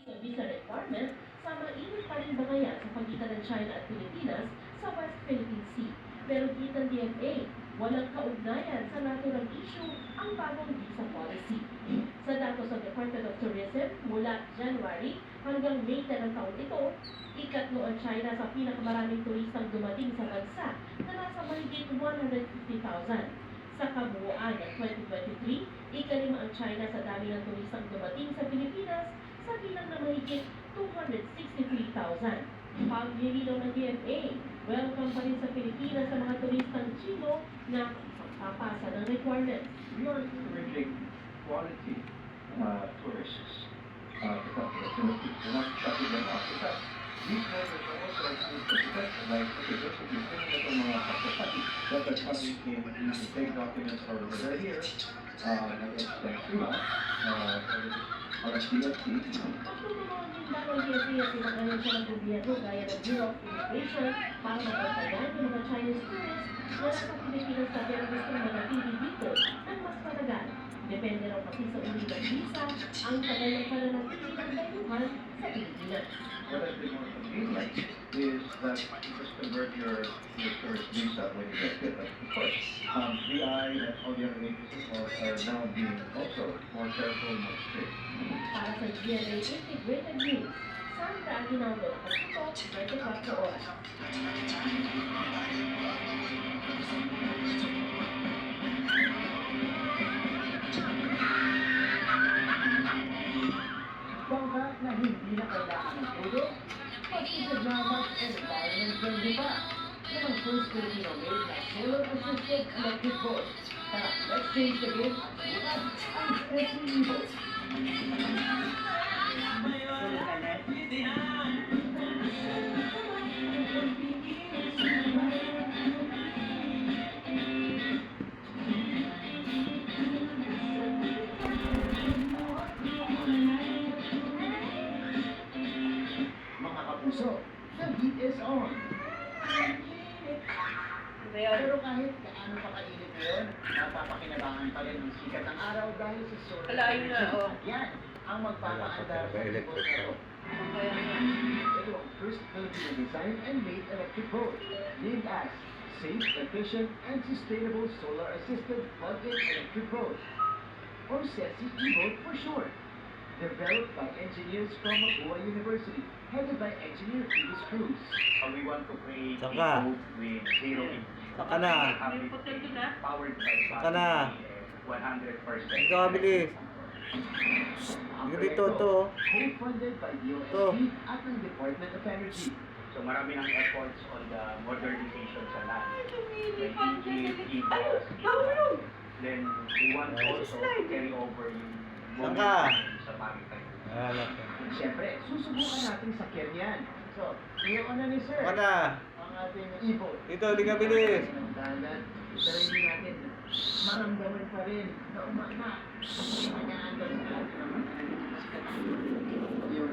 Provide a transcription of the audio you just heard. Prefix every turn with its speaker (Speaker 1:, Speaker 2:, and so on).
Speaker 1: Ang visa requirement, mainit pa rin bangayan sa pagitan ng China at Pilipinas sa West Philippine Sea. Pero gitan DFA, walang kaugnayan sa natural issue ang bagong visa policy. Sa datos ng Department of Tourism, mula January hanggang May na ng taon ito, ikatlo ang China sa pinakamaraming turistang dumating sa bansa na nasa mahigit 150,000. Sa kabuuan ng 2023, ikalima ang China sa dami ng turistang dumating sa Pilipinas sa bilang na mahigit 263,000. Paglilinaw ng DFA, welcome pa rin sa Pilipinas sa mga turistang Chino na pagpapasa ng requirements.
Speaker 2: We are encouraging quality tourists to come to the Philippines. We're not shutting them off. Because these members are also food for protection. Like, okay, there's a few things that are mga kapatid that are coming in the same documents or they're here. Nag-extend sila or a CFT.
Speaker 1: Pagtutulungan din daw ng DFA at pinagayon siya ng gobyerno gaya ng Bureau of Immigration para mapagtagan yung mga Chinese tourists na nasa Pilipinas na pero gustong manatili dito ng mas matagal. Depende raw kasi sa uli ng visa ang tagal ng pananatili ng dayuhan sa Pilipinas.
Speaker 2: What has been more convenient is that you just convert your tourist visa when you get it. Of course, VI and all the other agencies are now being also more careful, more strict.
Speaker 1: Para sa GMA Integrated News, Sandra Aguinaldo, Pagtutok, 24 oras.
Speaker 3: Bangka na hindi na kailangan ng tulog, pagsisiglamas and environment friendly pa. Yan ang first Filipino-made na solar-assisted electric boat. Tara, let's change the game at bukas ang SE boat. Mga kapuso, the heat is on. Pero kahit gaano pa kainit ngayon, napapakinabangan pa rin ang sikat ng araw dahil sa solar.
Speaker 4: Alayo na, oh.
Speaker 3: At yan ang magpapaandar sa electric boat. Ito ang first Filipino design and made electric boat, named as Safe, Efficient, and Sustainable Solar-Assisted Plug-in Electric Boat, or SESI e-boat for short. Developed by engineers from Mapua University, headed by engineer Felix Cruz.
Speaker 5: We want to create a
Speaker 6: Saka.
Speaker 5: boat with zero emissions.
Speaker 6: Saka na.
Speaker 4: May putil din na.
Speaker 5: Powered by
Speaker 6: Saka na.
Speaker 5: 100%.
Speaker 6: Dito ka bilis. Dito dito to.
Speaker 3: Co-funded by
Speaker 6: Ito.
Speaker 3: DOST at ng Department of Energy.
Speaker 5: So marami ng efforts on the modernization sa land. Like EGF, then we want also to carry over yung
Speaker 6: Saka.
Speaker 5: sa maritime.
Speaker 3: Siyempre, susubukan natin sa yan. So, ngayon na ni Sir.
Speaker 6: Saka na.
Speaker 3: Ang ating e-boat.
Speaker 6: Dito, di ka bilis.
Speaker 3: Dahan-dahan. Pero hindi natin maramdaman pa rin na umana. Kanya-andal sa ating mga yung